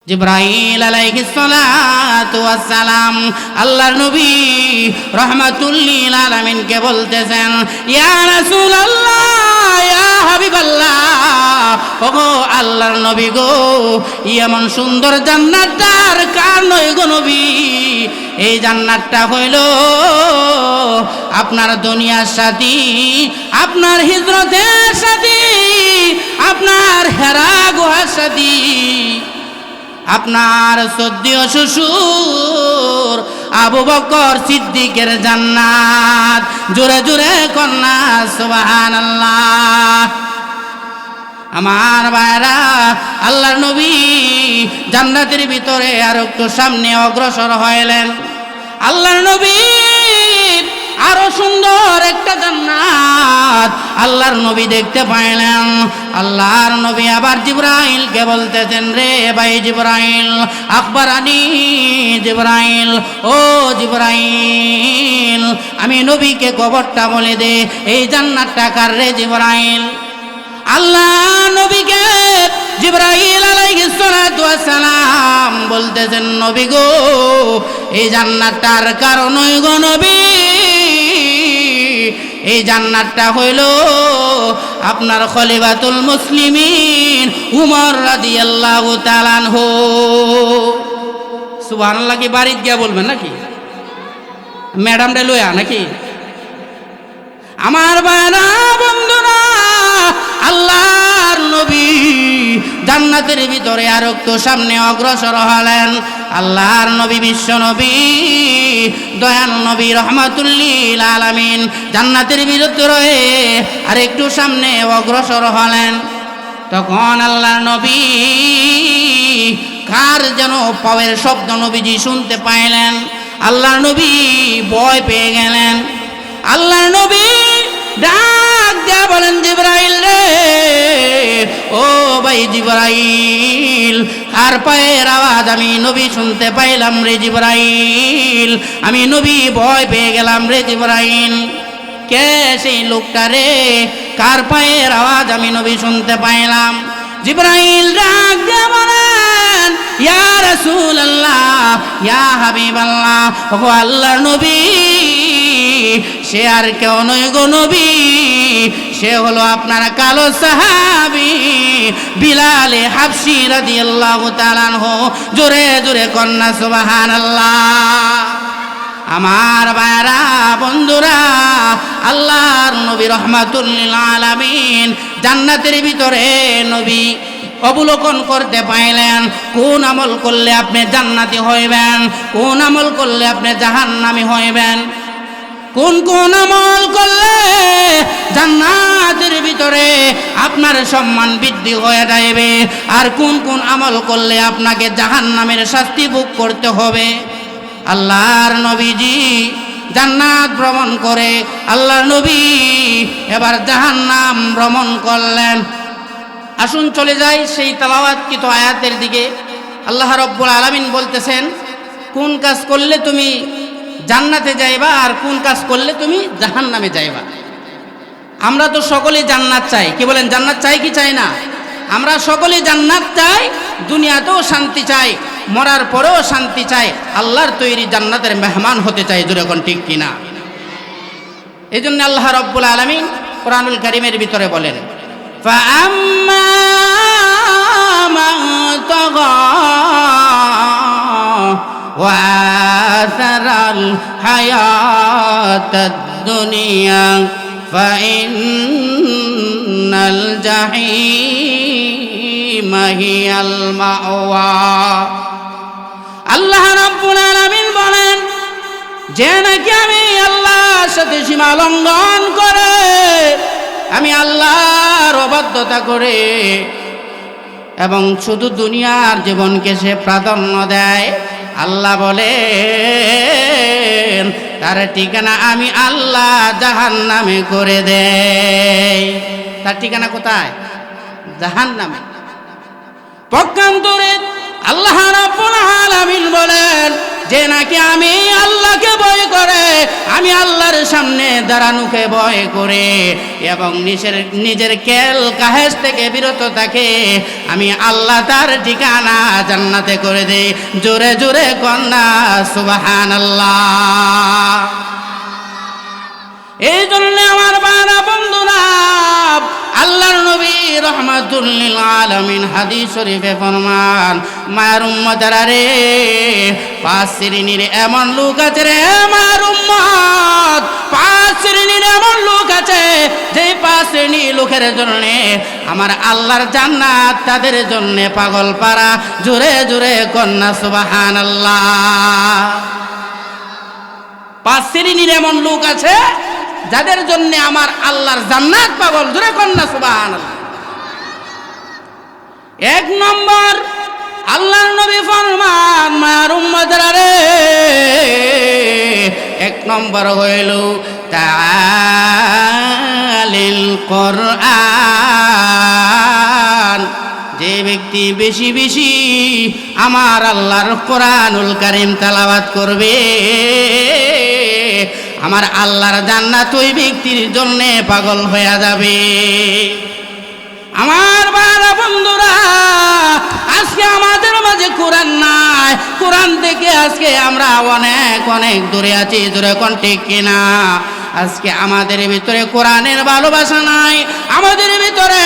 জিবরাইল আলাইহিস সালাতু ওয়াস সালাম আল্লাহর নবী রাহমাতুল লিল আলামিনকে বলতেছেন, ইয়া রাসূলুল্লাহ, ইয়া হাবিবাল্লাহ, ওগো আল্লাহর নবী গো, এমন সুন্দর জান্নাতটার কার নয় গো নবী? এই জান্নাতটা হইল আপনার দুনিয়ার সাথী, আপনার হিজরতের সাথী, আপনার হেরা গুহার সাথী, আপনার সদ্যীয় শ্বশুর আবু বকর সিদ্দিকের জান্নাত। জোরে জোরে কন্যা সুবহানাল্লাহ। আমার ভাইরা, আল্লাহর নবী জান্নাতের ভিতরে আর একটু সামনে অগ্রসর হইলেন। আল্লাহর নবী আরো সুন্দর একটা জান্নাত আল্লাহর নবী দেখতে পাইলেন। আল্লাহর নবী আবার জিবরাইলকে বলতেছেন, রে ভাই জিবরাইল, আখবরানি জিবরাইল, ও জিবরাইল, আমি নবীকে খবরটা বলে দে, এই জান্নাতটা কার রে জিবরাইল? আল্লাহ নবীকে জিবরাইল আলাইহিস সালাতু ওয়াস সালাম বলতেছেন, নবী গো, এই জান্নাতটার কারণই গো নবী, এই জান্নাতটা হইল আপনার খলিফাতুল মুসলিমিন উমর রাদিয়াল্লাহু তাআলা আনহু। সুবহানাল্লাহ কি বাড়িতে গিয়া বলবেন নাকি? ম্যাডাম রে লয়া নাকি? আমার বানা বন্ধুরা, আল্লাহর নবী জান্নাতের ভিতরে আর একটু সামনে অগ্রসর হলেন। আল্লাহর নবী, বিশ্ব নবী, দয়াল নবী রহমাতুল লিল আলামিন জান্নাতের ভিতরে আর একটু সামনে অগ্রসর হলেন। তখন আল্লাহর নবী কার যেন পায়ের শব্দ নবীজি শুনতে পাইলেন। আল্লাহর নবী ভয় পেয়ে গেলেন। আল্লাহর নবী ডাক দিয়া বলেন, জিবরাইল রে, ও ভাই জিবরাইল, কার পায়ের আওয়াজ আমি নবী শুনতে পাইলাম রে জিবরাইল? আমি নবী ভয় পেয়ে গেলাম রে জিবরাইল। কে সেই লোকটা রে, কার পায়ের আওয়াজ আমি নবী শুনতে পাইলাম? জিবরাইল ডাক দিয়া বলেন, ইয়া রাসূলুল্লাহ, ইয়া হাবিবাল্লাহ, ও আল্লাহর নবী, সে আর কেউ নয় গো নবী, সে হলো আপনার কালো সাহাবী বিলাল হাবশী রাদিয়াল্লাহু তাআলা আনহু। জোরে জোরে কন্যা সুবহানাল্লাহ। আমার ভাইরা বন্ধুরা, আল্লাহর নবী রাহমাতুল লিল আলামিন জান্নাতের ভিতরে নবী অবলোকন করতে পাইলেন। কোন আমল করলে আপনি জান্নাতি হইবেন, কোন আমল করলে আপনি জাহান্নামী হইবেন, কোন কোন আমল করলে জান্নাতের ভিতরে আপনার সম্মান বৃদ্ধি হয়ে যাবে, আর কোন কোন আমল করলে আপনাকে জাহান্নামের শাস্তি ভোগ করতে হবে। আল্লাহর নবীজি জান্নাত ভ্রমণ করে আল্লাহর নবী এবার জাহান্নাম ভ্রমণ করলেন। আসুন চলে যাই সেই তেলাওয়াতকৃত আয়াতের দিকে। আল্লাহ রাব্বুল আলামিন বলতেছেন, কোন কাজ করলে তুমি জান্নাতে যাইবা আর কোন কাজ করলে তুমি জাহান্নামে যাইবা। আমরা তো সকলেই জান্নাত চাই। কি বলেন, জান্নাত চাই কি চাই না? আমরা সকলেই জান্নাত চাই, দুনিয়াতেও শান্তি চাই, মরার পরেও শান্তি চাই, আল্লাহর তৈরি জান্নাতের মেহমান হতে চাই। জোরে কোন ঠিক কিনা? এই জন্য আল্লাহ রাব্বুল আলামিন কোরআনুল কারীমের ভিতরে বলেন, ফাআম্মা মান তাগা وآثر الحياة الدنيا فإن الجحيم هي المأوى। আল্লাহ রাব্বুল আলামিন বলেন, যে নাকি আমি আল্লাহর সাথে সীমা লঙ্ঘন করে, আমি আল্লাহর অবাধ্যতা করে এবং শুধু দুনিয়ার জীবনকে সে প্রাধান্য দেয়, আল্লাহ বলেন তার ঠিকানা আমি আল্লাহ জাহান্নামে করে দেই। তার ঠিকানা কোথায়? জাহান্নামে। পক্ষান্তরে আল্লাহ রাব্বুল আলামিন বলেন, যে নাকি আমি আল্লাহকে ভয় করে, আমি আল্লাহর সামনে দাঁড়ানোকে ভয় করে এবং নিজের কেল কাহেস থেকে বিরত থাকে, আমি আল্লাহ তার ঠিকানা জান্নাতে করে দেই। জোরে জোরে কন্যা সুবহানাল্লাহ। এই জন্য আমার বাবা বন্ধুরা, আল্লাহর নবী রাহমাতুল লিল আলামিন হাদিস শরীফে ফরমান, মায়ের উম্মতেরা রে, 5 শ্রেণীর এমন লোক আছে রে মায়ের উম্মত, 5 শ্রেণীর এমন লোক আছে যে 5 শ্রেণীর লোকের জন্য আমার আল্লাহর জান্নাত তাদের জন্য পাগল পারা। জোরে জোরে কন্যা সুবহানাল্লাহ। 5 শ্রেণীর এমন লোক আছে যাদের জন্য আমার আল্লাহর জান্নাত পাগল। জোরে কন্যা সুবহানাল্লাহ। 1 নম্বর, আল্লাহর নবী ফরমান, মায়ের উম্মতেরা রে, 1 নম্বর হইল তালিল কোরআন। যে ব্যক্তি বেশি বেশি আমার আল্লাহর কোরআনুল কারীম তেলাওয়াত করবে, আমার আল্লাহর জান্নাত ওই ব্যক্তির জন্য পাগল হয়ে যাবে। আমার বাবা বন্ধুরা, আজকে আমাদের মাঝে কোরআন নাই, কোরআন থেকে আজকে আমরা অনেক অনেক দূরে আছি। জোরে কোন ঠিক কিনা? আজকে আমাদের ভিতরে কোরআনের ভালোবাসা নাই, আমাদের ভিতরে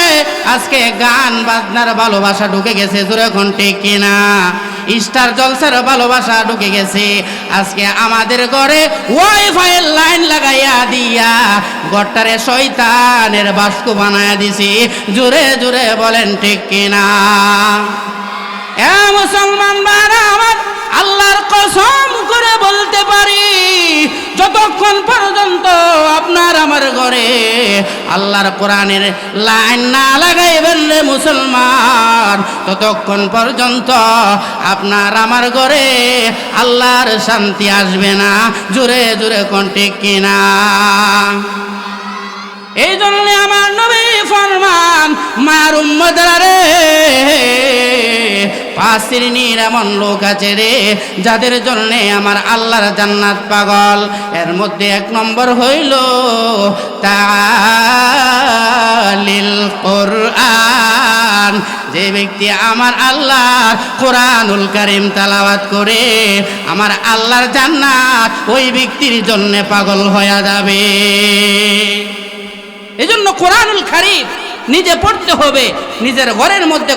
আজকে গান বাজনার ভালোবাসা ঢুকে গেছে। জোরে কোন ঠিক কিনা? স্টার জলসার ভালোবাসা ঢুকে গেছে। আজকে আমাদের ঘরে ওয়াইফাইয়ের লাইন লাগাইয়া দিয়া ঘরটারে শয়তানের বাস্ক বানায়া দিছি। জোরে জোরে বলেন ঠিক কিনা? এ মুসলমান ভাইরা আমার, আল্লাহর কসম করে বলতে পারি, যতক্ষণ পর্যন্ত আপনার আমার ঘরে আল্লাহর কোরআনের লাইন না লাগাইবেন রে মুসলমান, ততক্ষণ পর্যন্ত আপনার আমার ঘরে আল্লাহর শান্তি আসবে না। জোরে জোরে কোন ঠিক কিনা? এই জন্য আমার নবী ফরমান, মায়ের উম্মতেরা রে, 5 শ্রেণীর এমন লোক আছে রে যাদের জন্য আমার আল্লাহর জান্নাত পাগল। এর মধ্যে 1 নম্বর হইল তালিল কোরআন। যে ব্যক্তি আমার আল্লাহর কোরআনুল কারীম তেলাওয়াত করে, আমার আল্লাহর জান্নাত ওই ব্যক্তির জন্য পাগল হয়ে যাবে। এজন্য কোরআনুল কারীম নিজে পড়তে হবে, নিজের ঘরের মধ্যে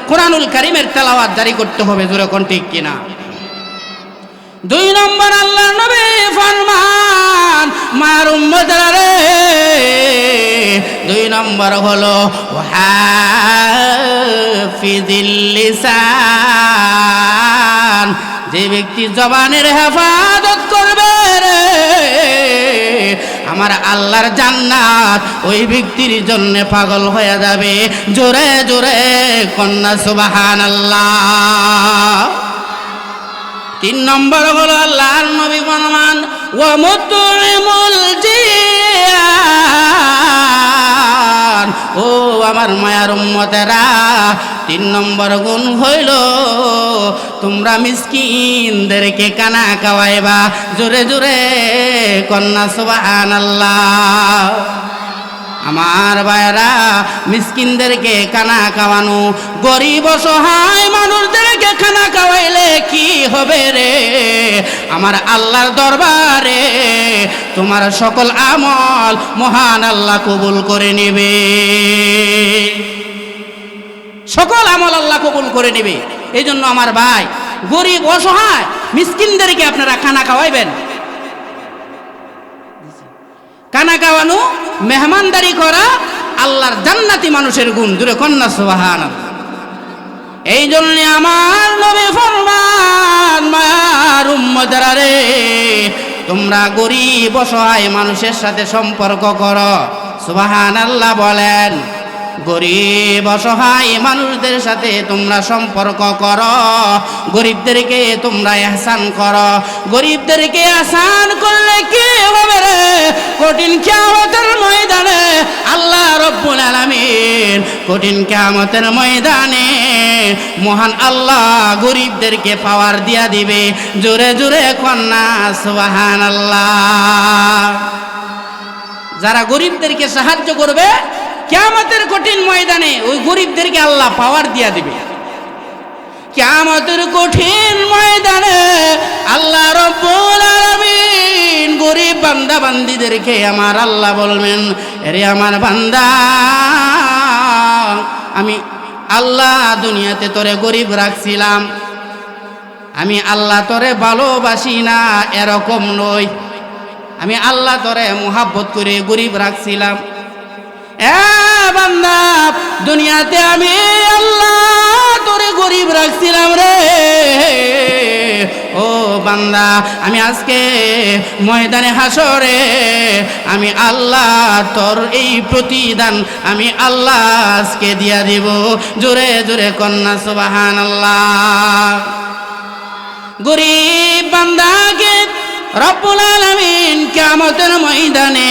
কোরআনুল কারীমের তেলাওয়াত জারি করতে হবে। জোরে কোন ঠিক কিনা? 2 নম্বর, আল্লাহর নবী ফরমান, মার উম্মতরা রে, 2 নম্বর হলো হাফিজিল লিসান। যে ব্যক্তি জবানের হেফাজত করবে রে, আমার আল্লাহর জান্নাত ওই ব্যক্তির জন্য পাগল হয়ে যাবে। জোরে জোরে কন্যা সুবহানাল্লাহ। 3 নম্বর হলো আল্লাহর নবী ফরমান, ওয়া মুতইমুল জিয়ান। ও আমার মায়ার উম্মতেরা, 3 নম্বর গুণ হইল তোমরা মিসকিনদেরকে কানা খাওয়াইবা। জোরে জোরে কন্যা সুবহানাল্লাহ। আমার ভাইরা, মিসকিনদেরকে খানা খাওয়ানো, গরিব অসহায় মানুষদেরকে খানা খাওয়াইলে কি হবে রে? আমার আল্লাহর দরবারে তোমার সকল আমল মহান আল্লাহ কবুল করে নেবে। সকল আমল আল্লাহ কবুল করে নেবে। এই জন্য আমার ভাই, গরিব অসহায় মিসকিনদেরকে আপনারা খানা খাওয়াইবেন। খানা খাওয়ানো, মেহমানদারি করা আল্লাহর জান্নাতি মানুষের গুণ। জোরে কন্যা সুবহানাল্লাহ। এই জন্য আমার নবী ফরমান, মায়ার উম্মতেরা রে, তোমরা গরিব অসহায় মানুষের সাথে সম্পর্ক করো। সুবহানাল্লাহ বলেন। গরিব অসহায় মানুষদের সাথে তোমরা সম্পর্ক করো, গরিবদেরকে তোমরা ইহসান করো। গরিবদেরকে ইহসান করলে কি হবে রে? কঠিন কিয়ামতের ময়দানে আল্লাহ রব্বুল আলামিন, কঠিন কিয়ামতের ময়দানে মহান আল্লাহ গরিবদেরকে পাওয়ার দিয়া দিবে। জোরে জোরে কন্যা সুবহানাল্লাহ। যারা গরিবদেরকে সাহায্য করবে কিয়ামতের কঠিন ময়দানে ওই গরিবদেরকে আল্লাহ পাওয়ার দিয়া দিবে। কিয়ামতের কঠিন ময়দানে আল্লাহ রব্বুল আলামিন গরিব বান্দা বান্দীদেরকে আমার আল্লাহ বলবেন, আরে আমার বান্দা, আমি আল্লাহ দুনিয়াতে তোরে গরিব রাখছিলাম, আমি আল্লাহ তোরে ভালোবাসি না এরকম নই, আমি আল্লাহ তোরে মুহাব্বত করে গরিব রাখছিলাম। এ বান্দা, দুনিয়াতে আমি আল্লাহ তোরে গরিব রাখছিলাম রে। ও বান্দা, আমি আজকে ময়দানে হাসরে আমি আল্লাহ তোর এই প্রতিদান আমি আল্লাহ আজকে দিয়া দিব। জোরে জোরে কন্যা সুবহানাল্লাহ। গরিব বান্দাকে রব্বুল আলামিন কিয়ামতের ময়দানে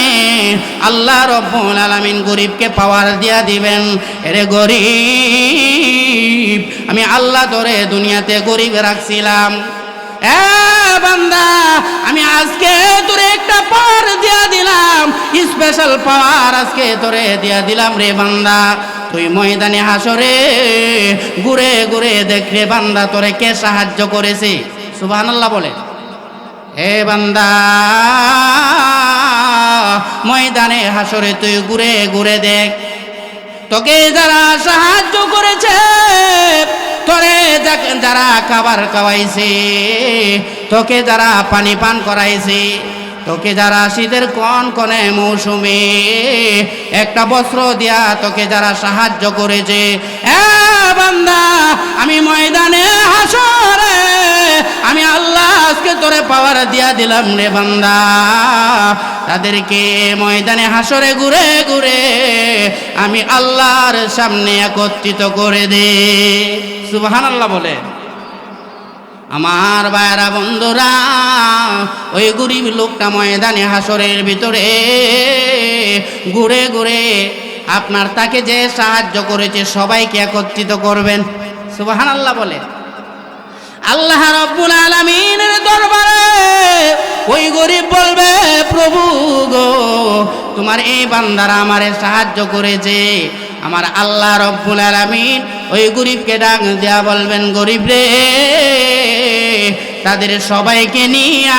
আল্লাহ রব্বুল আলামিন গরিবকে পাওয়ার দিয়া দিবেন। এরে গরিব, আমি আল্লাহ তোরে দুনিয়াতে গরিব রাখছিলাম। এ বান্দা, আমি আজকে তোরে একটা পাওয়ার দিয়া দিলাম, স্পেশাল পাওয়ার আজকে তোরে দিয়া দিলাম রে বান্দা। তুই ময়দানে হাসরে ঘুরে ঘুরে দেখ রে বান্দা, তোরে কে সাহায্য করেছে। সুবহানাল্লাহ বলে। হে বান্দা, ময়দানে হাসরে তুই ঘুরে ঘুরে দেখ, তোকে যারা সাহায্য করেছে, তোরে যারা খাবার খাওয়াইছে, তোকে যারা পানি পান করাইছে, তোকে যারা শীতের কনকনে মৌসুমে একটা বস্ত্র দিয়া তোকে যারা সাহায্য করেছে, এ বান্দা, আমি ময়দানে হাসরে আমি আল্লাহ আজকে তোরে পাওয়ার দিয়া দিলাম রে বান্দা। তাদেরকে ময়দানে হাসরে ঘুরে ঘুরে আমি আল্লাহর সামনে একত্রিত করে দে। সুবহানাল্লাহ বলে। আমার ভাইরা বন্ধুরা, ওই গরিব লোকটা ময়দানে হাসরের ভিতরে ঘুরে ঘুরে আপনার তাকে যে সাহায্য করেছে সবাইকে একত্রিত করবেন। সুবহানাল্লাহ বলে। আল্লাহ রব্বুল আলামিনের দরবারে ওই গরিব বলবে, প্রভু গো, তোমার এই বান্দারা আমারে সাহায্য করেছে। আমার আল্লাহ রব্বুল আলামিন ওই গরিবকে ডাক দেয়া বলবেন, গরিব রে, তাদের সবাইকে নিয়ে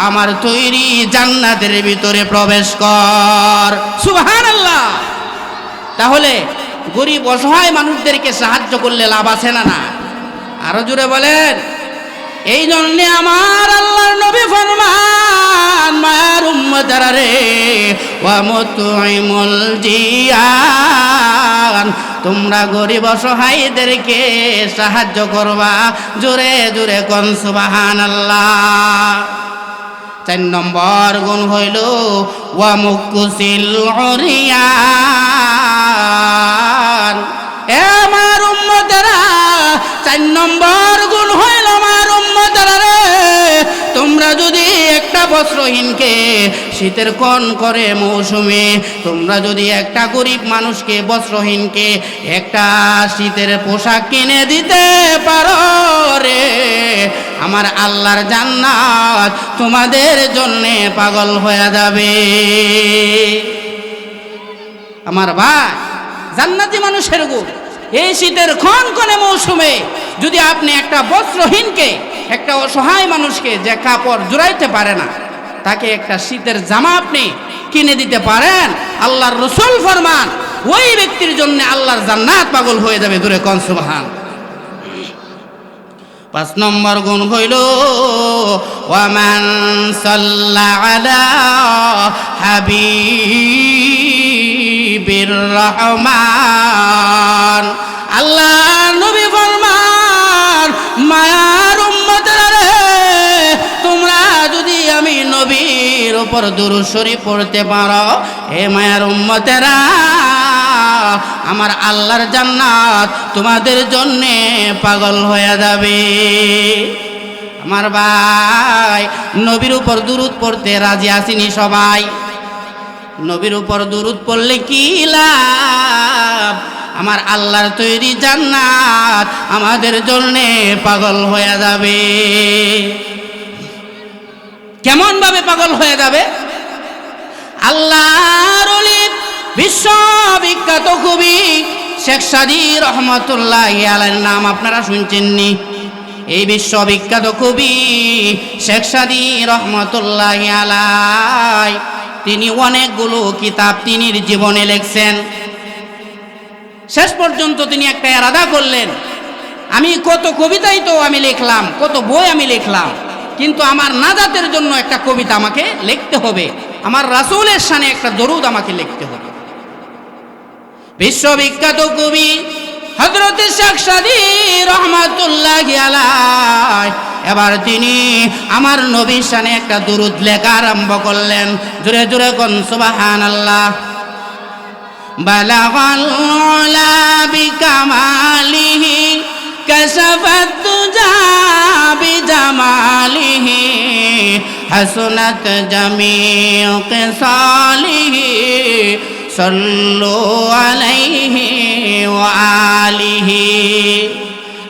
আমার তৈরি জান্নাতের ভিতরে প্রবেশ কর। সুবহানাল্লাহ। তাহলে গরিব অসহায় মানুষদেরকে সাহায্য করলে লাভ আছে না না? আরো জোরে বলেন। এই জন্যে আমার আল্লাহর নবী ফরমান, মায়ার উম্মতেরা রে, ওয়া মুতঈমুল জিয়ান, তোমরা গরিব অসহায়দেরকে সাহায্য করবা। জোরে জোরে কোন সুবহানাল্লাহ। 4 নম্বর গুণ হইল ওয়া মুকসিল উরিয়ান। এ আমার উম্মতেরা, 4 নম্বর গুণ হইল আমার উম্মতেরা রে, তোমরা যদি একটা বস্ত্রহীনকে শীতের কোন করে মৌসুমে তোমরা যদি একটা গরিব মানুষকে বস্ত্রহীনকে একটা শীতের পোশাক কিনে দিতে পারো রে, আমার আল্লাহর জান্নাত তোমাদের জন্যে পাগল হয়ে যাবে। আমার ভাই, জান্নাতি মানুষের গুণ, এই শীতের কনকনে মৌসুমে যদি আপনি একটা বস্ত্রহীনকে, একটা অসহায় মানুষকে যে কাপড় জোড়াইতে পারে না, তাকে একটা শীতের জামা আপনি কিনে দিতে পারেন, আল্লাহর রাসূল ফরমান ওই ব্যক্তির জন্য আল্লাহর জান্নাত পাগল হয়ে যাবে। দূরে কোন সুবহান। 5 নম্বর গুণ হইল ওয়া মান সাল্লা আলা হাবিবির রহমান। আল্লাহ নবী ফরমান, মায়ার উম্মতেরা রে, তোমরা যদি আমি নবীর উপর দুরূদ শরীফ পড়তে পারো, হে মায়ার উম্মতেরা, আমার আল্লাহর জান্নাত তোমাদের জন্যে পাগল হয়ে যাবে। আমার ভাই, নবীর উপর দুরূদ পড়তে রাজি আসেনি সবাই? নবীর উপর দুরূদ পড়লে কি লাভ? আমার আল্লাহর তৈরি জান্নাত আমাদের জন্যে পাগল হয়ে যাবে। কেমন ভাবে পাগল হয়ে যাবে? আল্লাহর ওলি বিশ্ববিখ্যাত কবি শেখ সাদী রহমাতুল্লাহি আলাইহির নাম আপনারা শুনছেননি? এই বিশ্ববিখ্যাত কবি শেখ সাদী রহমাতুল্লাহি আলাইহি তিনি অনেকগুলো কিতাব তিনি জীবনে লিখছেন। শেষ পর্যন্ত তিনি একটা ইরাদা করলেন, আমি কত কবিতাই তো আমি লিখলাম, কত বই আমি লিখলাম, কিন্তু আমার নাজাতের জন্য একটা কবিতা আমাকে লিখতে হবে, আমার রাসূলের শানে একটা দরুদ আমাকে লিখতে হবে। বিশ্ববিখ্যাত কবি হযরত শেখ সাদী রহমাতুল্লাহি আলাইহি এবার তিনি আমার নবীর শানে একটা দরুদ লেখা আরম্ভ করলেন। জোরে জোরে কোন সুবহানাল্লাহ। বালাগাল উলা বিকামালিহি কাশাফাত তুজা বিজামালিহি হাসনাত জামিউ কিসালিহি সাল্লু আলাইহি ওয়া আলিহি।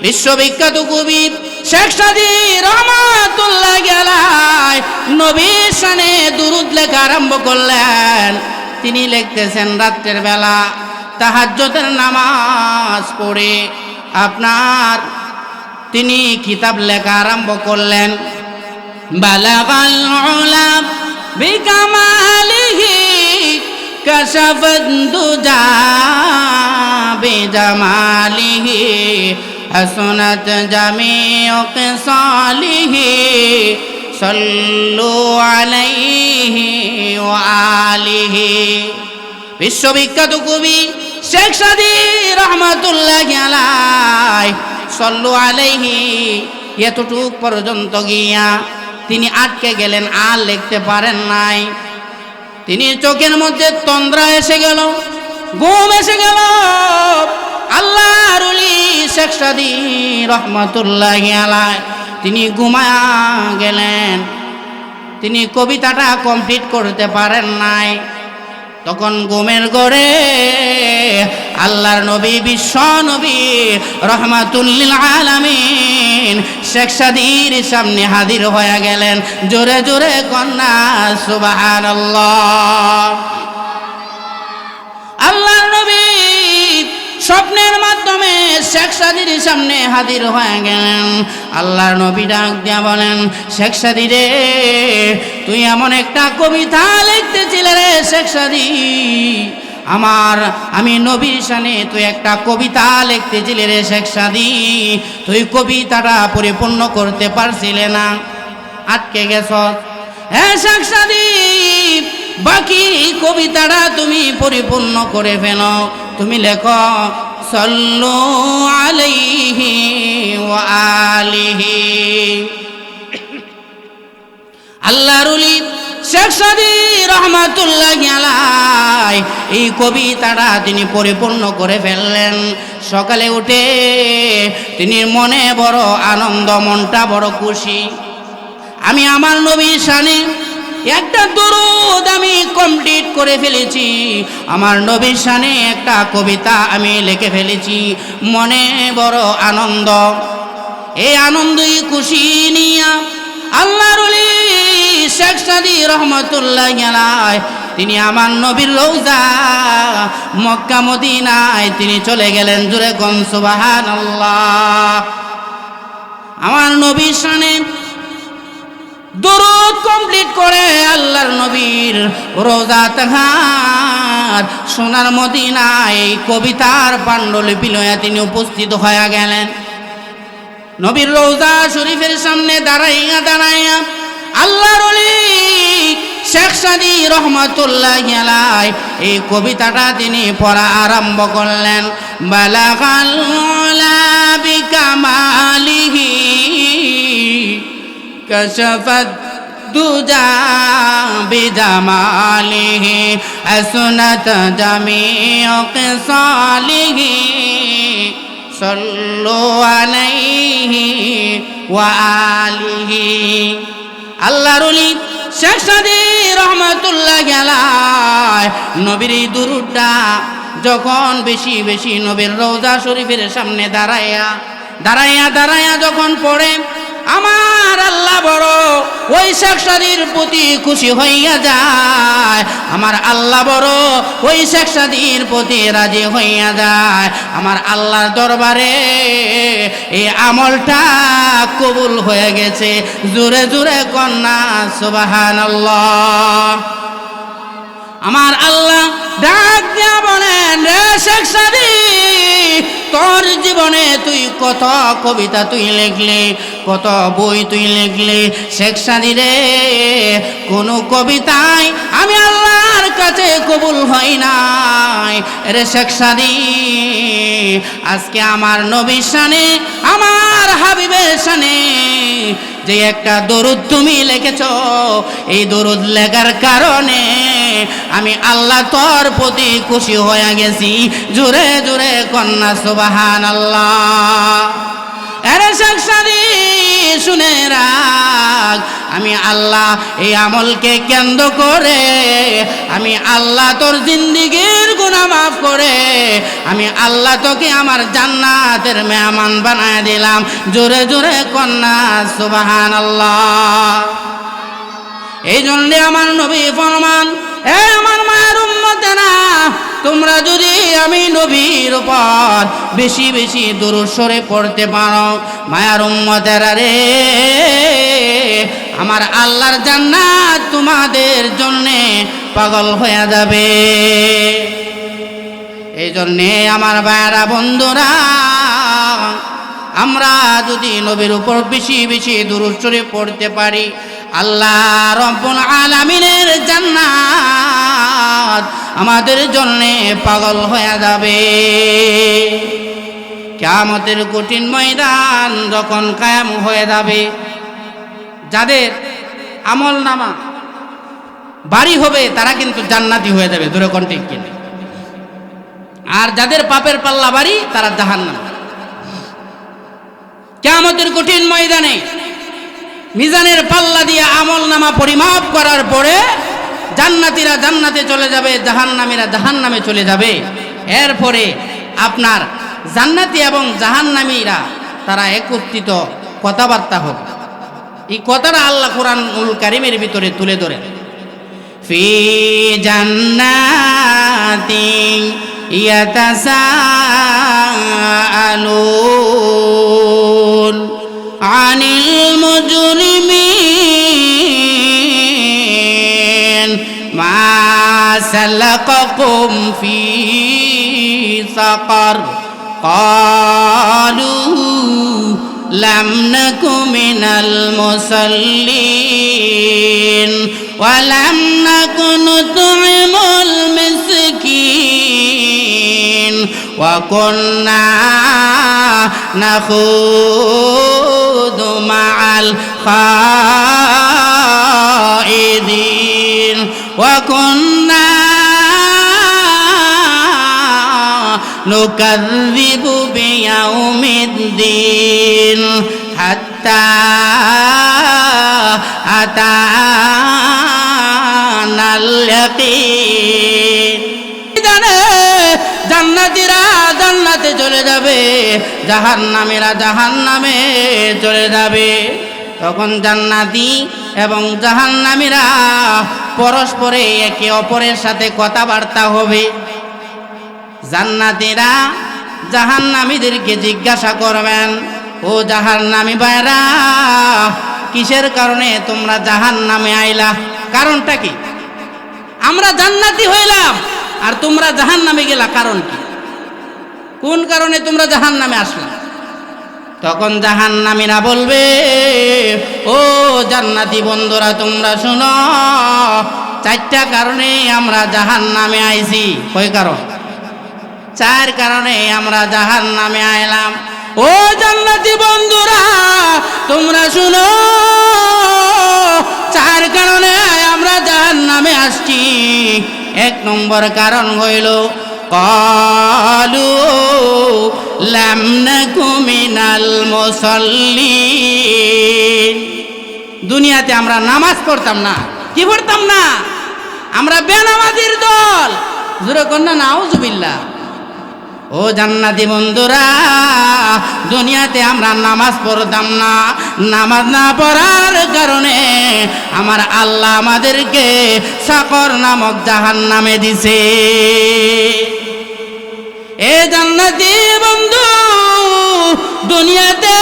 বিশ্ববিখ্যাত কবি শেখ সাদী রহমাতুল্লাহি আলাইহি নবীর শানে দুরূদ লেখা আরম্ভ করলেন। তিনি লিখতেছেন রাতের বেলা তাহাজ্জুদের নামাজ পড়ে আপনার তিনি কিতাব লেখা আরম্ভ করলেন। বালাগাল উলা বিকামালিহি কাশাফাত দুজা বিজামালিহি হাসনাত জামিউ কিসালিহি সাল্লু আলাইহি ওয়া আলিহি। বিশ্ববিখ্যাত কবি শেখ সাদী রহমাতুল্লাহি আলাইহি সাল্লু আলাইহি এতটুক পর্যন্ত গিয়া তিনি আটকে গেলেন, আর লিখতে পারেন নাই। তিনি চোখের মধ্যে তন্দ্রা এসে গেল, ঘুম এসে গেল। আল্লাহর ওলি শেখ সাদী রহমাতুল্লাহি আলাইহি তিনি ঘুমায়া গেলেন, তিনি কবিতাটা কমপ্লিট করতে পারেন নাই। তখন ঘুমের ঘরে আল্লাহর নবী বিশ্ব নবী রহমাতুল লিল আলামিন শেখ সাদীর সামনে হাজির হয়ে গেলেন। জোরে জোরে কন্যা সুবহানাল্লাহ। আল্লাহর নবী স্বপ্নের মাধ্যমে শেখ সাদীর সামনে হাজির হয়ে গেলেন। আল্লাহর নবী ডাক দিয়া বলেন, শেখ সাদী রে, তুই এমন একটা কবিতা লিখতেছিলে রে শেখ সাদী, আমি নবীর শানে তুই একটা কবিতা লিখতেছিলে রে শেখ সাদী, তুই কবিতাটা পরিপূর্ণ করতে পারছিলে না, আটকে গেছ। হ্যাঁ শেখ সাদী, বাকি কবিতাটা তুমি পরিপূর্ণ করে ফেলো, তুমি লেখো সাল্লু আলাইহি ওয়া আলিহি। আল্লাহর ওলি শেখ সাদী রহমাতুল্লাহি আলাইহি এই কবিতাটা তিনি পরিপূর্ণ করে ফেললেন। সকালে উঠে তিনি মনে বড় আনন্দ, মনটা বড় খুশি। আমি আমার নবীর শানে একটা দরুদ আমি কমপ্লিট করে ফেলেছি, আমার নবীর শানে একটা কবিতা আমি লিখে ফেলেছি, মনে বড় আনন্দ। এই আনন্দই খুশি নিয়া আল্লাহর ওলি শেখ সাদী রহমাতুল্লাহি আলাইহি তিনি আমার নবীর রওজা মক্কা মদিনায় তিনি চলে গেলেন। জোরে কোন সুবহানাল্লাহ। আমার নবীর শানে দরুদ কমপ্লিট করে আল্লাহর নবীর রওজা তাহার সোনার মদিনায় কবিতার পাণ্ডুলিপি লইয়া তিনি উপস্থিত হয়ে গেলেন। নবীর রওজা শরীফের সামনে দাঁড়াইয়া আল্লাহর ওলি শেখ সাদী রহমাতুল্লাহি আলাইহি এই কবিতাটা তিনি পড়া আরম্ভ করলেন। বালাগাল উলা বিকামালিহি কাশাফাত দুজা বিজামালিহি হাসনাত জামিউ খিসালিহি সাল্লু আলাইহি ওয়া আলিহি। আল্লাহর ওলি শেখ সাদী রহমাতুল্লাহি আলাইহি নবীর এই দুরূদটা যখন বেশি বেশি নবীর রওজা শরীফের সামনে দাঁড়াইয়া যখন পড়ে, আমার আল্লাহ বড় ওই শেখ সাদীর প্রতি খুশি হইয়া যায়, আমার আল্লাহ বড় ওই শেখ সাদীর প্রতি রাজি হইয়া যায়। আমার আল্লাহর দরবারে এই আমলটা কবুল হয়ে গেছে। জোরে জোরে কন্যা সুবহানাল্লাহ। আমার আল্লাহ ডাক দিয়া বলেন, রে শেখ সাদী, তোর জীবনে তুই কত কবিতা তুই লিখলি, কত বই তুই লিখলি, শেখ সাদী রে, কোনো কবিতায় আমি আল্লাহর কাছে কবুল হয় নাই। রে শেখ সাদী, আজকে আমার নবীর শানে, আমার হাবিবের শানে যে একটা দরুদ তুমি লিখেছ, এই দরুদ লেখার কারণে আমি আল্লাহ তোর প্রতি খুশি হয়ে গেছি। জোরে জোরে কন্যা সুবহানাল্লাহ। আরে শেখ সাদী শুনে রাখ, আমি আল্লাহ এই আমলকে কেন্দ্র করে আমি আল্লাহ তোর জিন্দেগীর গুনাহ মাফ করে আমি আল্লাহ তোকে আমার জান্নাতের মেহমান বানায় দিলাম। জোরে জোরে কন্যা সুবহানাল্লাহ। এই জন্যে আমার নবী ফরমান, এ আমার মায়ের উম্মতেরা, তোমরা যদি আমি নবীর উপর বেশি বেশি দুরূদ শরীফ পড়তে পারো, মায়ের উম্মতেরা রে, আমার আল্লাহর জান্নাত তোমাদের জন্যে পাগল হয়ে যাবে। এই জন্যে আমার ভাইরা বন্ধুরা, আমরা যদি নবীর উপর বেশি বেশি দুরূদ শরীফ পড়তে পারি, আল্লাহ রব্বুল আলামিনের জান্নাত আমাদের জন্যে পাগল হয়ে যাবে। কিয়ামতের কঠিন ময়দান যখন কায়েম হয়ে যাবে, যাদের আমল নামা বাড়ি হবে তারা কিন্তু জান্নাতি হয়ে যাবে, দূরে কন্টিক কিনে। আর যাদের পাপের পাল্লা বাড়ি তারা জাহান্নামী। কিয়ামতের কঠিন ময়দানে মিজানের পাল্লা দিয়ে আমল নামা পরিমাপ করার পরে জান্নাতীরা জান্নাতে চলে যাবে, জাহান্নামীরা জাহান্নামে চলে যাবে। এরপরে আপনার জান্নাতি এবং জাহান্নামীরা তারা একত্রিত কথাবার্তা হবে। এই কথাটা আল্লাহ কোরআনুল কারীমের ভিতরে তুলে ধরে, ফি জান্নাতিন ইয়াতাসাআলুন আনিল মুজরিমিন মা সালাকাকুম ফি সাকার ক্বালু লাম নাকু মিনাল মুসাল্লিন ওয়া লাম নাকু নুত'ইমুল মিসকিন ওয়া কুন্না নাখুদু মা'আল খাইদিন ওয়া কুন্না নুকাযযিবু বিয়াউমিদ্দিন হাত্তা আতানাল ইয়াকিন। জান্নাতীরা জান্নাতে চলে যাবে, জাহান্নামীরা জাহান্নামে চলে যাবে। তখন জান্নাতি এবং জাহান্নামীরা পরস্পরে একে অপরের সাথে কথাবার্তা হবে। জান্নাতীরা জাহান্নামীদেরকে জিজ্ঞাসা করবেন, ও জাহান্নামী ভাইরা, কিসের কারণে তোমরা জাহান্নামে আইলা? কারণটা কি? আমরা জান্নাতি হইলাম আর তোমরা জাহান্নামে গেলা, কারণ কি? কোন কারণে তোমরা জাহান্নামে আসলা? তখন জাহান্নামীরা বলবে, ও জান্নাতি বন্ধুরা, তোমরা শোনো, 4টা কারণে আমরা জাহান্নামে আইছি। কয় কারণ? 4 কারণে আমরা জাহান্নামে আইলাম। ও জান্নাতি বন্ধুরা, তোমরা শুনো, 4 এক নম্বর কারণ হইল ক্বালু লাম নাকু মিনাল মুসাল্লিন। দুনিয়াতে আমরা নামাজ পড়তাম না। কি পড়তাম না? আমরা বেনামাজির দল। জোরে কন্যা নাউজুবিল্লাহ। ও জান্নাতি বন্ধুরা, দুনিয়াতে আমরা নামাজ পড়তাম না। নামাজ না পড়ার কারণে আমার আল্লাহ আমাদেরকে সাকর নামক জাহান্নামে দিছে। এ জান্নাতি বন্ধু, দুনিয়াতে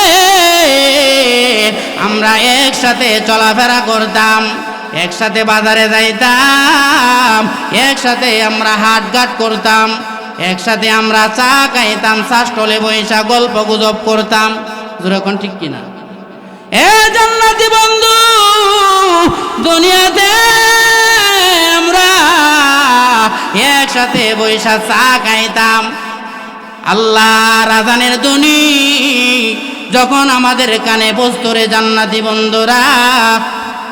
আমরা একসাথে চলাফেরা করতাম, একসাথে বাজারে যাইতাম, একসাথে আমরা হাটঘাট করতাম, একসাথে আমরা চা খাইতাম, চা স্টলে বইসা গল্প গুজব করতাম। যেরকম ঠিক কিনা? এ জান্নাতি বন্ধু, দুনিয়াতে আমরা একসাথে বইসা চা খাইতাম। আল্লাহর আযানের ধ্বনি যখন আমাদের কানে বস্তরে জান্নাতি বন্ধুরা,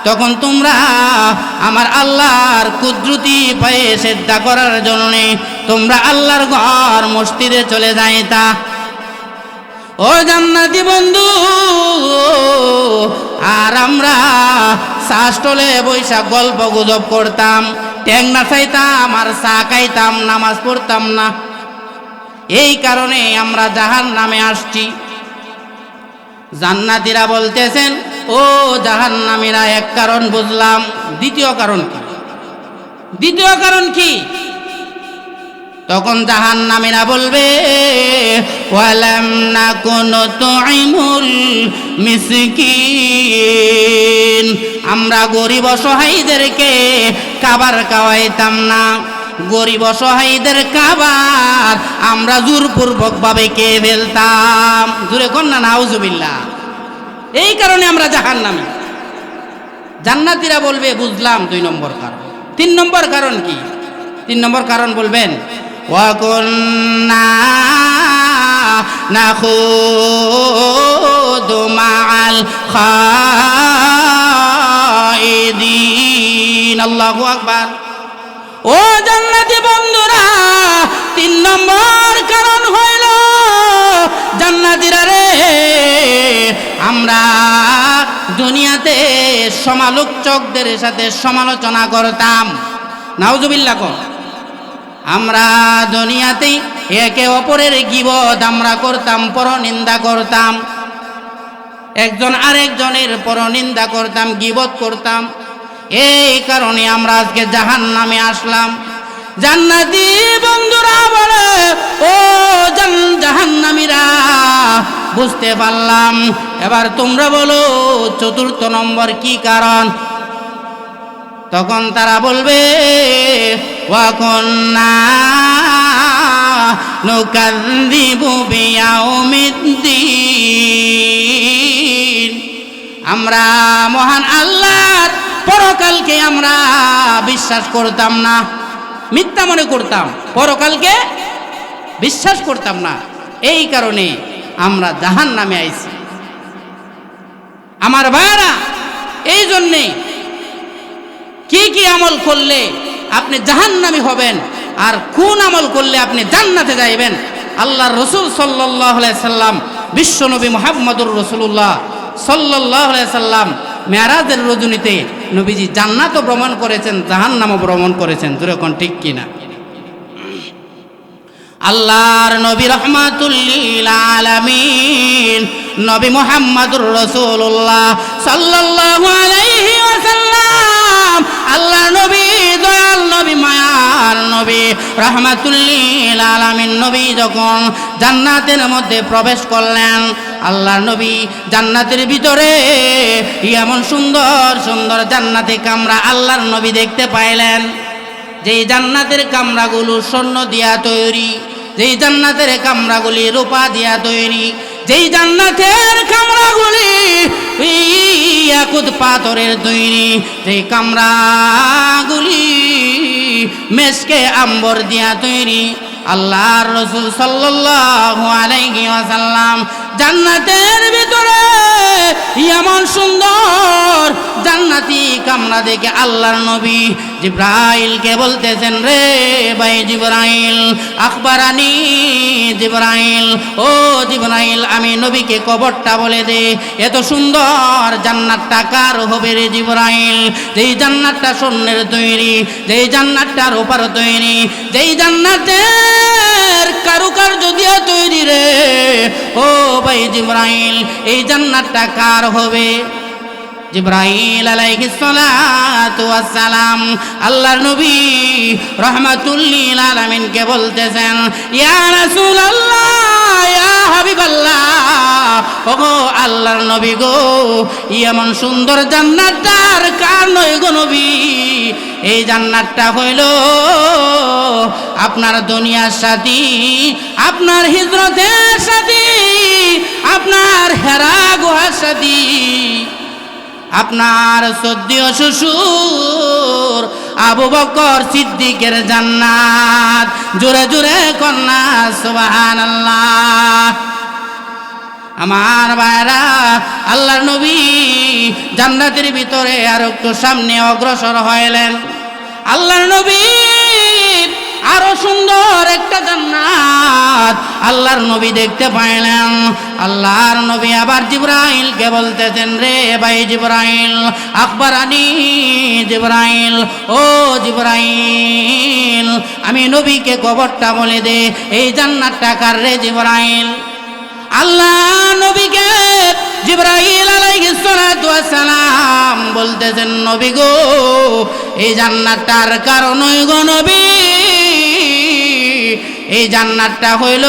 তখন তোমরা আমার আল্লাহর কুদরতি পায়ে সিজদা করার জন্য তোমরা আল্লাহর ঘর মসজিদে চলে যাইতা। ও জান্নাতি বন্ধু, আর আমরা শাস্টলে বৈশাখ গল্প গুজব করতাম, ট্যাংনা চাইতাম আর চা খাইতাম, নামাজ পড়তাম না। এই কারণে আমরা জাহান্নামে আসছি। জান্নাতীরা বলতেছেন, ও জাহান্নামীরা, এক কারণ বুঝলাম, দ্বিতীয় কারণ কি? দ্বিতীয় কারণ কি? তখন জাহান্নামীরা বলবে, ওয়ালাম নাকুনু তুইমুল মিসকিন, আমরা গরিব অসহায়দেরকে খাবার খাওয়াইতাম না। গরিব অসহায়দের খাবার আমরা জোরপূর্বক ভাবে খেয়ে ফেলতাম। জোরে কোন না নাউজুবিল্লাহ। এই কারণে আমরা জাহান্নামী। জান্নাতীরা বলবে, বুঝলাম, 2 নম্বর কারণ। 3 নম্বর কারণ কি? 3 নম্বর কারণ বলবেন, ওয়া কুন্না নাখুদু মাআল খাইদিন। আল্লাহু আকবার। ও জান্নাতি বন্ধুরা, 3 নম্বর কারণ হইল, জান্নাতীরা রে, আমরা দুনিয়াতে সমালোচকদের সাথে সমালোচনা করতাম। নাউজুবিল্লাহ কর। আমরা দুনিয়াতে একে অপরের গীবত আমরা করতাম, পরনিন্দা করতাম, একজন আরেকজনের পরনিন্দা করতাম, গীবত করতাম। এই কারণে আমরা আজকে জাহান্নামে আসলাম। জান্নাতি বন্ধুরা বলে, ও জাহান্নামীরা, বুঝতে পারলাম। এবার তোমরা বলো 4র্থ নম্বর কি কারণ? তখন তারা বলবে, ওয়া কুন্না নুকাযযিবু বিয়াউমিদ্দিন, আমরা মহান আল্লাহর পরকালকে আমরা বিশ্বাস করতাম না, মিথ্যা মনে করতাম, পরকালকে বিশ্বাস করতাম না। এই কারণে আমরা জাহান্নামে আইছি। আমার ভাইরা, এই জন্যে কি কি আমল করলে আপনি জাহান্নামী হবেন আর কোন আমল করলে আপনি জান্নাতে যাইবেন, আল্লাহর রাসূল সাল্লাল্লাহু আলাইহি সাল্লাম, বিশ্বনবী মুহাম্মদুর রাসূলুল্লাহ সাল্লাল্লাহু আলাইহি সাল্লাম মেরাজের রজনীতে নবীজি জান্নাতও ভ্রমণ করেছেন, জাহান্নামও ভ্রমণ করেছেন। যেরকম ঠিক কিনা? আল্লাহর নবী রাহমাতুল লিল আলামিন নবী মুহাম্মদুর রাসূলুল্লাহ সাল্লাল্লাহু আলাইহি ওয়াসাল্লাম, আল্লাহর নবী, দয়াল নবী, মায়ার নবী, রাহমাতুল লিল আলামিন নবী যখন জান্নাতের মধ্যে প্রবেশ করলেন, আল্লাহর নবী জান্নাতের ভিতরে এমন সুন্দর সুন্দর জান্নাতি কামরা আল্লাহর নবী দেখতে পাইলেন। যেই জান্নাতের কামরাগুলো স্বর্ণ দিয়া তৈরি, যেই জান্নাতের কামরাগুলি রূপা দিয়া তৈরি, যেই জান্নাতের কামরাগুলি ইয়াকুত পাথরের তৈরি, যেই কামরাগুলি মেশকে আম্বর দিয়া তৈরি, আল্লাহর রাসূল সাল্লাল্লাহু আলাইহি ওয়াসাল্লাম জান্নাতের ভিতরে এমন সুন্দর জান্নাতি কামরা জান্নাত দেখে আল্লাহর নবী জিবরাইলকে বলতেছেন, রে ভাই জিবরাইল, আখবারানি জিবরাইল, ও জিবরাইল, আমি নবীকে কবরটা বলে দে। এত সুন্দর জান্নাতটা কার হবে রে জিবরাইল? যেই জান্নাতটা স্বর্ণের তৈরি, যেই জান্নাতটা রূপার তৈরি, যেই জান্নাতের কারুকার্য দিয়ে তৈরি রে ও ভাই জিবরাইল, এই জান্নাতটা কার হবে? জিবরাইল আলাইহিস সালাতু ওয়াস সালাম আল্লাহর নবী রাহমাতুল লিল আলামিনকে বলতেছেন, ইয়া রাসূলুল্লাহ, ইয়া হাবিবাল্লাহ, ওগো আল্লাহর নবী গো, এমন সুন্দর জান্নাতটার কার নয় গো নবী? এই জান্নাতটা হইল আপনার দুনিয়ার সাথী, আপনার হিজরতের সাথী, আপনার হেরা গুহার সাথী, আপনার সদ্য শ্বশুর আবু বকর সিদ্দিকের জান্নাত। জোরে জোরে কন্যা সুবহানাল্লাহ। আমার ভাইরা, আল্লাহর নবী জান্নাতের ভিতরে আর একটু সামনে অগ্রসর হইলেন। আল্লাহর নবী আরো সুন্দর একটা জান্নাত আল্লাহর নবী দেখতে পাইলেন। আল্লাহর নবী আবার জিবরাইলকে বলতেছেন, রে ভাই জিবরাইল, আখবারানি জিবরাইল, ও জিবরাইল, আমি নবীকে কবরটা বলে দে। এই জান্নাতটা কার রে জিবরাইল? আল্লাহ নবীকে জিবরাইল আলাইহিস সালাতু ওয়াস সালাম বলতেছেন, নবী গো, এই জান্নাতটার কারণই গো নবী, এই জান্নাতটা হইল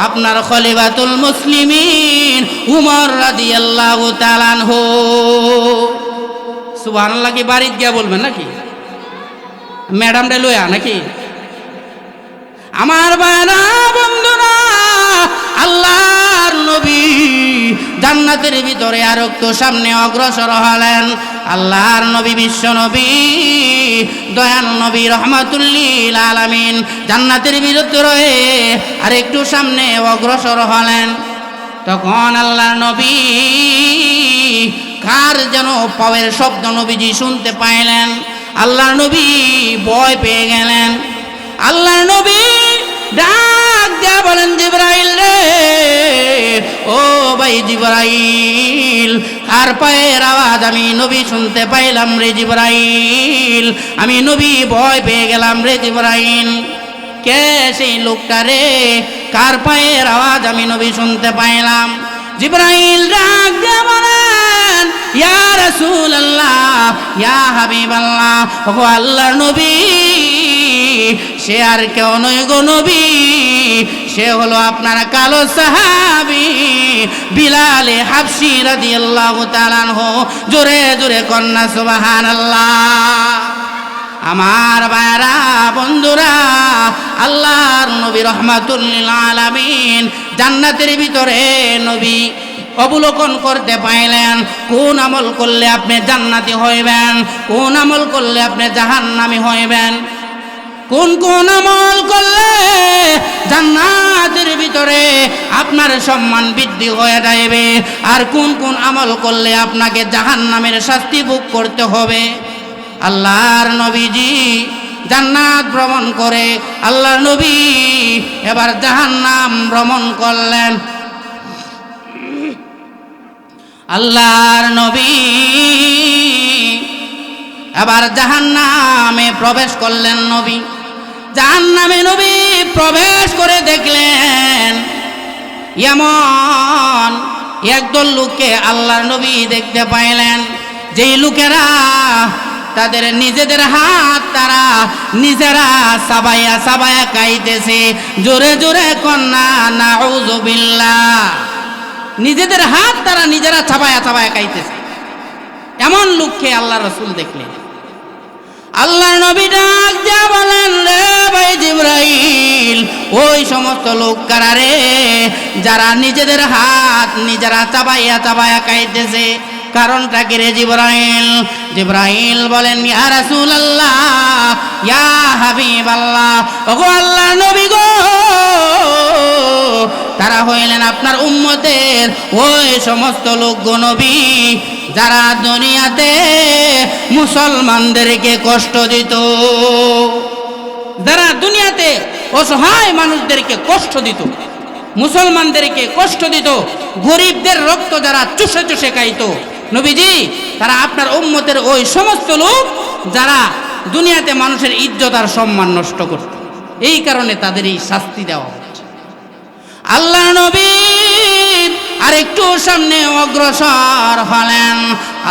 আপনার খলিফাতুল মুসলিমিন উমর রাদিয়াল্লাহু তাআলা আনহু। সুবহানাল্লাহ কি বাড়িতে গিয়া বলবেন নাকি? ম্যাডামটা লইয়া নাকি? আমার বানা বন্ধুরা, আল্লাহর নবী জান্নাতের ভিতরে আর একটু সামনে অগ্রসর হলেন। আল্লাহর নবী, বিশ্ব নবী, দয়াল নবী রহমাতুল লিল আলামিন জান্নাতের ভিতরে আর একটু সামনে অগ্রসর হলেন। তখন আল্লাহর নবী কার যেন পাওয়ের শব্দ নবীজি শুনতে পাইলেন। আল্লাহর নবী ভয় পেয়ে গেলেন। আল্লাহর নবী ডাক দিয়া বলেন, জিবরাইল রে, ও ভাই জিবরাইল, কার পায়ের আওয়াজ আমি নবী শুনতে পাইলাম রে জিবরাইল? আমি নবী ভয় পেয়ে গেলাম রে জিবরাইল। কে সেই লোকটা রে? কার পায়ের আওয়াজ আমি নবী শুনতে পাইলাম? জিবরাইল ডাক দিয়া বলেন, ইয়া রাসূলুল্লাহ, ইয়া হাবিবাল্লাহ, ওগো আল্লাহর নবী, সে আর কেউ নয় গো নবী, সে হলো আপনার কালো সাহাবী বিলাল হাবশী রাদিয়াল্লাহু তাআলা আনহু। জোরে জোরে কন্যা সুবহানাল্লাহ। আমার ভাইরা বন্ধুরা, আল্লাহর নবী রহমাতুল লিল আলামিন জান্নাতের ভিতরে নবী অবলোকন করতে পাইলেন। কোন আমল করলে আপনি জান্নাতি হইবেন, কোন আমল করলে আপনি জাহান্নামী হইবেন, কোন কোন আমল করলে জান্নাতের ভিতরে আপনার সম্মান বৃদ্ধি হয়ে যাবে, আর কোন কোন আমল করলে আপনাকে জাহান্নামের শাস্তি ভোগ করতে হবে। আল্লাহর নবীজি জান্নাত ভ্রমণ করে আল্লাহর নবী এবার জাহান্নাম ভ্রমণ করলেন। আল্লাহর নবী এবার জাহান্নামে প্রবেশ করলেন। নবী জাহান্নামে নবী প্রবেশ করে দেখলেন এমন একদল লোককে আল্লাহর নবী দেখতে পাইলেন, যেই লোকেরা তাদের নিজেদের হাত তারা নিজেরা সাবায়া সাবায়া খাইতেছে। জোরে জোরে কন্যা নাউযুবিল্লাহ। নিজেদের হাত তারা নিজেরা চাবায়া চাবায়া খাইতেছে, এমন লোককে আল্লাহ রাসূল দেখলেন। আল্লাহ নবী ডাক দিয়া বলেন, রে ভাই জিবরাইল, ওই সমস্ত লোক কারা রে যারা নিজেদের হাত নিজেরা চাবাইয়া চাবাইয়া খাইতেছে? কারণটা কি রে জিবরাইল? জিবরাইল বলেন, ইয়া রাসূলুল্লাহ, ইয়া হাবিবাল্লাহ, ওগো আল্লাহর নবী গো, তারা হইলেন আপনার উম্মতের ওই সমস্ত লোক নবী যারা দুনিয়াতে মুসলমানদেরকে কষ্ট দিত, যারা দুনিয়াতে অসহায় মানুষদেরকে কষ্ট দিত, মুসলমানদেরকে কষ্ট দিত, গরিবদের রক্ত যারা চুষে চুষে খাইত। নবীজি তারা আপনার উম্মতের ওই সমস্ত লোক যারা দুনিয়াতে মানুষের ইজ্জত আর সম্মান নষ্ট করত, এই কারণে তাদের এই শাস্তি দেওয়া হচ্ছে। আল্লাহ নবী আরেকটু সামনে অগ্রসর হলেন।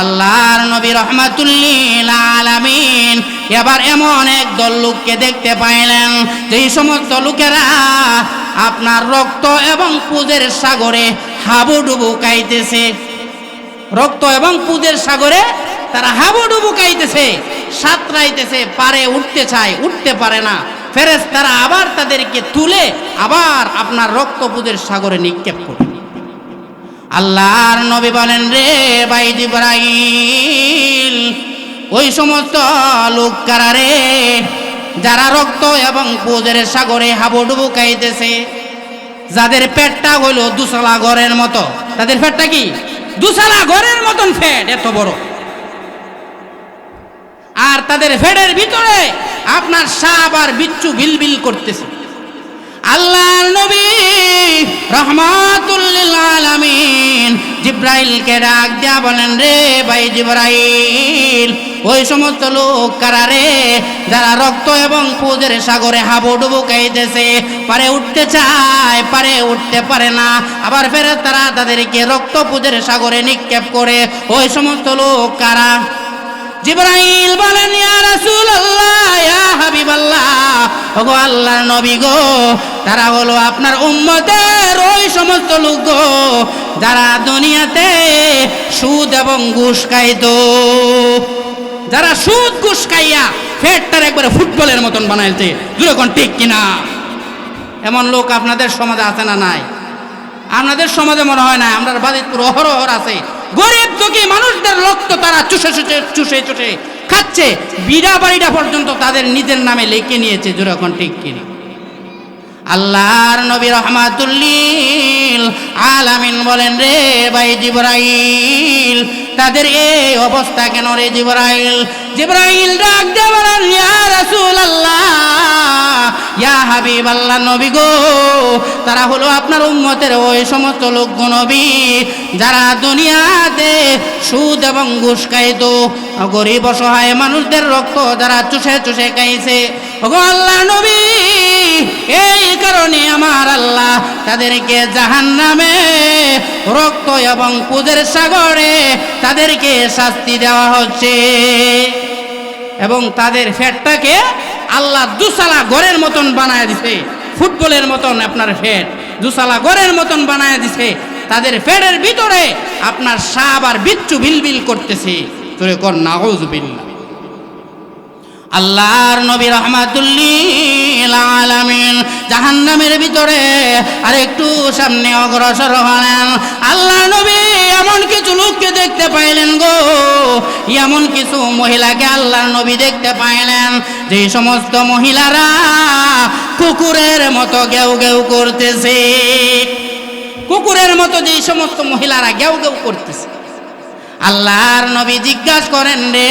আল্লাহর নবী রাহমাতুল্লিল আলামিন এবার এমন এক দল লোককে দেখতে পাইলেন যেই সমস্ত লোকেরা আপনার রক্ত এবং পুজের সাগরে হাবুডুবু খাইতেছে, রক্ত এবং পুজের সাগরে তারা হাবুডুবু খাইতেছে, সাঁতরাইতেছে, পারে উঠতে চায়, উঠতে পারে না। ফেরেশতারা আবার তাদেরকে তুলে আবার আপনার রক্ত পুজের সাগরে নিক্ষেপ করে। আল্লাহর নবী বলেন, রে ভাই জিবরাইল, ওই সমস্ত লোক কারা রে যারা রক্ত এবং পুজের সাগরে হাবুডুবু খাইতেছে, যাদের পেটটা হইল দুসালা ঘরের মতো। তাদের পেটটা কি? দুসালা ঘরের মতন পেট, এত বড়। আর তাদের পেটের ভিতরে আপনার সাপ আর বিচ্ছু বিলবিল করতেছে। আল্লাহর নবী রাহমাতুল লিল আলামিন জিবরাইলকে ডাক দিয়া বলেন, রে ভাই জিবরাইল, ওই সমস্ত লোক কারা রে যারা রক্ত এবং পুজের সাগরে হাবুডুবু খাইতেছে, পারে উঠতে চায়, পারে উঠতে পারে না। আবার ফেরেশতারা তাদেরকে রক্ত পুজের সাগরে নিক্ষেপ করে। ওই সমস্ত লোক কারা? জিবরাইল বলেন, ইয়া রাসূলুল্লাহ, ইয়া হাবিবাল্লাহ, ওগো আল্লাহর নবী গো, তারা হলো আপনার উম্মতের ওই সমস্ত লোক গো যারা দুনিয়াতে সুদ এবং ঘুষ খাইতো, যারা সুদ ঘুষ খাইয়া পেটটার একবারে ফুটবলের মতন বানাইছে। যখন ঠিক কিনা? এমন লোক আপনাদের সমাজে আছে না নাই? আপনাদের সমাজে মনে হয় না, আমরা বাজিতপুর অহরহ আছে। গরিব দুঃখী মানুষদের রক্ত তারা চুষে চুষে চুষে চুষে খাচ্ছে, বিড়া বাড়িটা পর্যন্ত তাদের নিজের নামে লিখে নিয়েছে। যখন ঠিক কিনা? আল্লাহর নবী রাহমাতুল্লিল আলামিন বলেন, রে ভাই জিবরাইল, তাদের এই অবস্থা কেন রে জিবরাইল? জিবরাইল ডাক দিয়ে বলেন, ইয়া রাসূলুল্লাহ, ইয়া হাবিবাল্লাহ, নবী গো, তারা হলো আপনার উম্মতের ওই সমস্ত লোক নবী যারা দুনিয়াতে সুদ এবং ঘুষ খাইতো, গরিব অসহায় মানুষদের রক্ত যারা চুষে চুষে খাইছে। ওগো আল্লাহ নবী, এই কারণে আমার আল্লাহ তাদেরকে জাহান্নামে রক্ত এবং পুজের সাগরে তাদেরকে শাস্তি দেওয়া হচ্ছে। এবং তাদের পেটটাকে আল্লাহ দুসালা ঘরের মতন বানায় দিছে, ফুটবলের মতন আপনার পেট দুসালা ঘরের মতন বানায় দিছে। তাদের পেটের ভিতরে আপনার সাপ আর বিচ্ছু বিলবিল করতেছে। তোরে কর নাউযুবিল্লাহ। আল্লাহর নবী রাহমাতুল্লিল আলামিন জাহান্নামের ভিতরে আর একটু সামনে অগ্রসর হলেন। আল্লাহর নবী এমন কিছু লোককে দেখতে পাইলেন গো, এমন কিছু মহিলাকে আল্লাহর নবী দেখতে পাইলেন যে সমস্ত মহিলারা কুকুরের মতো গেউ গেউ করতেছে। কুকুরের মতো যে সমস্ত মহিলারা গেউ গেউ করতেছে। আল্লাহর নবী জিজ্ঞাসা করেন, রে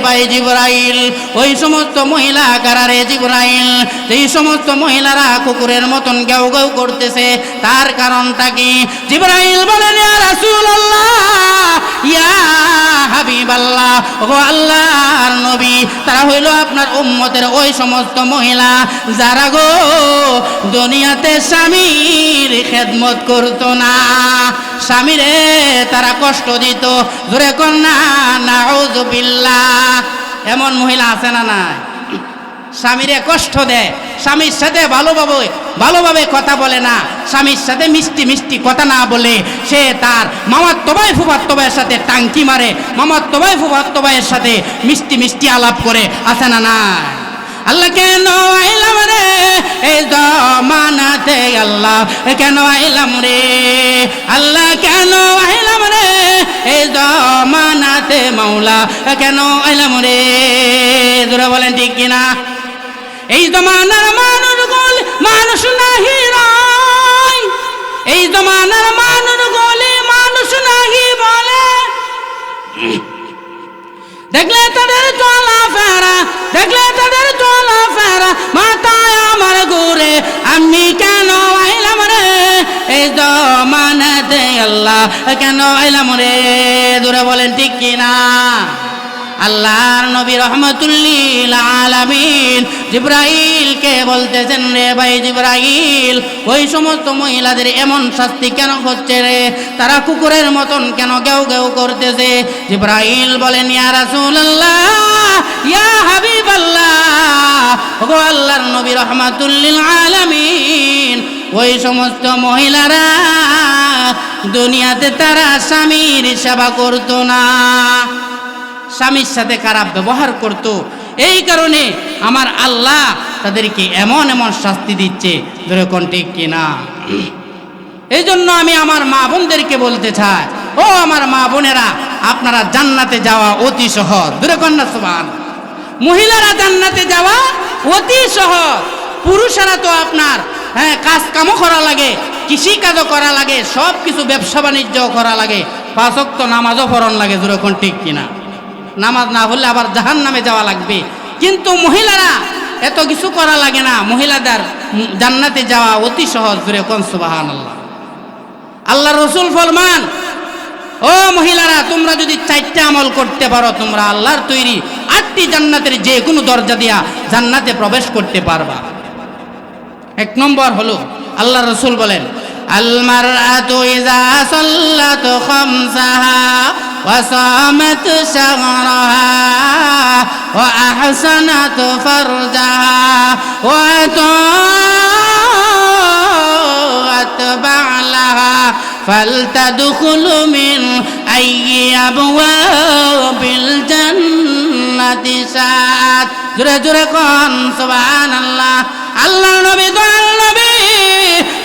ভাই জিবরাইল, ওই সমস্ত মহিলা কারা রে জিবরাইল? এই সমস্ত মহিলারা কুকুরের মতন গেউ গেউ করতেছে, তার কারণটা কি? জিবরাইল বলেন, ইয়া রাসূলুল্লাহ, ইয়া হাবিবাল্লাহ, ও আল্লাহর নবী, তারা হইল আপনার উম্মতের ওই সমস্ত মহিলা যারা গো দুনিয়াতে স্বামীর খেদমত করতো না, স্বামীরে তারা কষ্ট দিত। জোরে কর না নাউযুবিল্লাহ। এমন মহিলা আছে না নাই? স্বামীরে কষ্ট দেয়, স্বামীর সাথে ভালোভাবে কথা বলে না, স্বামীর সাথে মিষ্টি মিষ্টি কথা না বলে সে তার মামাতো ভাই ফুফাতো ভাইয়ের সাথে টাঙ্কি মারে, মামাতো ভাই ফুফাতো ভাইয়ের সাথে মিষ্টি মিষ্টি আলাপ করে, আছে না নাই? আল্লাহ কেন আইলাম রে এই জমানাতে, আল্লাহ কেন আইলাম রে, আল্লাহ কেন আইলাম রে এই জমানাতে, মাওলা কেন আইলাম রে? জোরে বলেন ঠিক কিনা? এই জমানার মানুষ নাহি রয়, এই জমানার মানুষগুলি মানুষ নাহি বলে, দেখলে তাদের চলাফেরা, দেখলে তাদের চলাফেরা মাথায় আমার ঘুরে, আমি কেন আইলাম রে এই জমানাতে আল্লাহ, কেন আইলাম রে? দূরে বলেন ঠিক কিনা? আল্লাহর নবী রহমাতুল্লিল আলামিন জিবরাইলকে বলতেছেন, রে ভাই জিবরাইল, ওই সমস্ত মহিলাদের এমন শাস্তি কেন হচ্ছে রে? তারা কুকুরের মতন কেন গেউ গেউ করতেছে? জিবরাইল বলেন, ইয়া রাসূলুল্লাহ, ইয়া হাবিবাল্লাহ, ওগো আল্লাহর নবী রহমাতুল্লিল আলামিন, ওই সমস্ত মহিলারা দুনিয়াতে তারা স্বামীর সেবা করত না, স্বামীর সাথে খারাপ ব্যবহার করত। এই কারণে আমার আল্লাহ তাদেরকে এমন এমন শাস্তি দিচ্ছে। ধরে কোন ঠিক কিনা? এই জন্য আমি আমার মা বোনদেরকে বলতে চাই, ও আমার মা বোনেরা, আপনারা জান্নাতে যাওয়া অতি সহজ। ধরে কোন না সুবহান। মহিলারা জান্নাতে যাওয়া অতি সহজ। পুরুষেরা তো আপনার কাজ কামও করা লাগে, কৃষি কাজও করা লাগে, সব কিছু ব্যবসা বাণিজ্যও করা লাগে, 5 ওয়াক্ত নামাজও পড়ন লাগে। ধরে কোন ঠিক কিনা? নামাজ না হলে আবার জাহান্নামে যাওয়া লাগবে। কিন্তু মহিলারা এত কিছু করা লাগে না, মহিলাদের জান্নাতে যাওয়া অতি সহজ। ধরে কোন সুবহানাল্লাহ। আল্লাহ রসুল ফরমান, ও মহিলারা, তোমরা যদি 4টা আমল করতে পারো, তোমরা আল্লাহর তৈরি 8টি জান্নাতের যে কোনো দরজা দিয়া জান্নাতে প্রবেশ করতে পারবা। 1 নম্বর হলো, আল্লাহ রসুল বলেন, আল মারআতু ইযা সাল্লাত খামসাহা ওয়া সামাত শাহরাহা ওয়া আহসানাত ফারজাহা ওয়া আতাআত বা'লাহা ফালতাদখুলু মিন আইয়ি আবওয়াবিল জান্নাতি শাআত। জোরে জোরে কোন সুবহানাল্লাহ। আল্লাহ নবী, দয়াল নবী,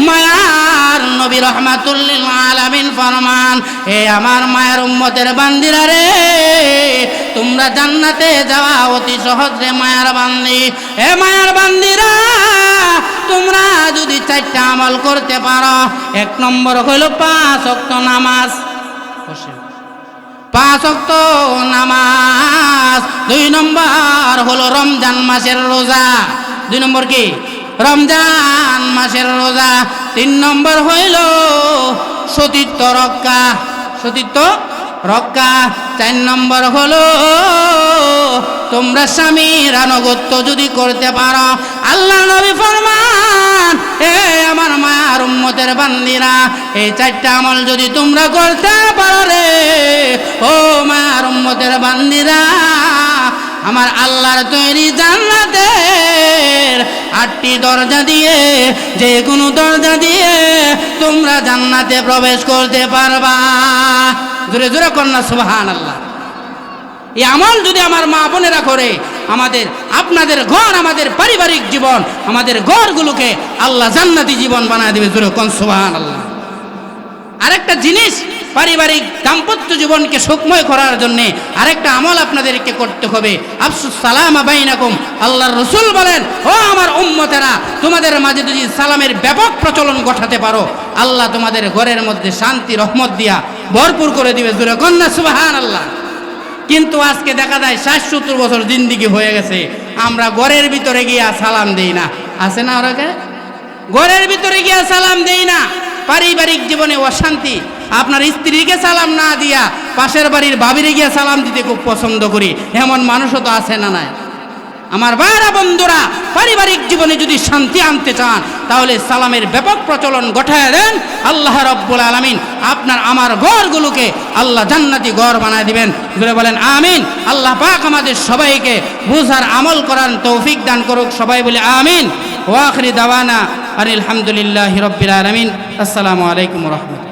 মায়ার নবী রহমাতুল্লিল আলামিন ফরমান, এ আমার মায়ের উম্মতের বান্দিরা রে, তোমরা জান্নাতে যাওয়া অতি সহজ রে মায়ার বান্দি। এ মায়ার বান্দিরা, তোমরা যদি 4টা আমল করতে পারো, 1 নম্বর হলো 5 ওয়াক্ত নামাজ, 5 ওয়াক্ত নামাজ। 2 নম্বর হলো রমজান মাসের রোজা। 2 নম্বর কি? রমজান মাসের রোজা। 3 নম্বর হইল সতীত্ব রক্ষা, সতীত্ব রক্ষা। 4 নম্বর হলো তোমরা স্বামীর আনুগত্য যদি করতে পারো। আল্লাহ নবী ফরমান, এ আমার মায়ার উম্মতের বান্দিরা, এই 4টা আমল যদি তোমরা করতে পারো রে, ও মায়ার উম্মতের বান্দিরা, আমার আল্লাহর তৈরি জান্নাতের 8টি দরজা দিয়ে যে কোনো দরজা দিয়ে তোমরা জান্নাতে প্রবেশ করতে পারবা। জোরে জোরে কন্যা সুবহানাল্লাহ। এই আমল যদি আমার মা বোনেরা করে, আমাদের আপনাদের ঘর, আমাদের পারিবারিক জীবন, আমাদের ঘরগুলোকে আল্লাহ জান্নাতি জীবন বানায় দেবে। জোরে কোন সুবহানাল্লাহ। আরেকটা জিনিস, পারিবারিক দাম্পত্য জীবনকে সুখময় করার জন্য আরেকটা আমল আপনাদেরকে করতে হবে। আফসুস সালামা বাইনাকুম। আল্লাহর রাসূল বলেন, ও আমার উম্মতেরা, তোমাদের মাঝে যদি সালামের ব্যাপক প্রচলন ঘটাতে পারো, আল্লাহ তোমাদের ঘরের মধ্যে শান্তি রহমত দিয়া ভরপুর করে দিবে। জোরে কন্যা সুবহানাল্লাহ। কিন্তু আজকে দেখা যায় 60-70 বছর জিন্দিগি হয়ে গেছে, আমরা ঘরের ভিতরে গিয়া সালাম দেই না। আছে না ওরাকে? ঘরের ভিতরে গিয়া সালাম দেই না। পারিবারিক জীবনে অশান্তি। আপনার স্ত্রীকে সালাম না দিয়া পাশের বাড়ির ভাবিরে গিয়া সালাম দিতে খুব পছন্দ করি, এমন মানুষও তো আছে না নাই? আমার ভাইরা বন্ধুরা, পারিবারিক জীবনে যদি শান্তি আনতে চান, তাহলে সালামের ব্যাপক প্রচলন ঘটায় দেন। আল্লাহ রাব্বুল আলামিন আপনার আমার ঘরগুলোকে আল্লাহ জান্নাতি ঘর বানায় দিবেন। জোরে বলেন আমিন। আল্লাহ পাক আমাদের সবাইকে বুঝার আমল করার তৌফিক দান করুক। সবাই বলে আমিন। ওয়া আখিরি দাওয়ানা আলহামদুলিল্লাহি রাব্বিল আলামিন। আসসালামু আলাইকুম ওয়া রাহমাতুল্লাহ।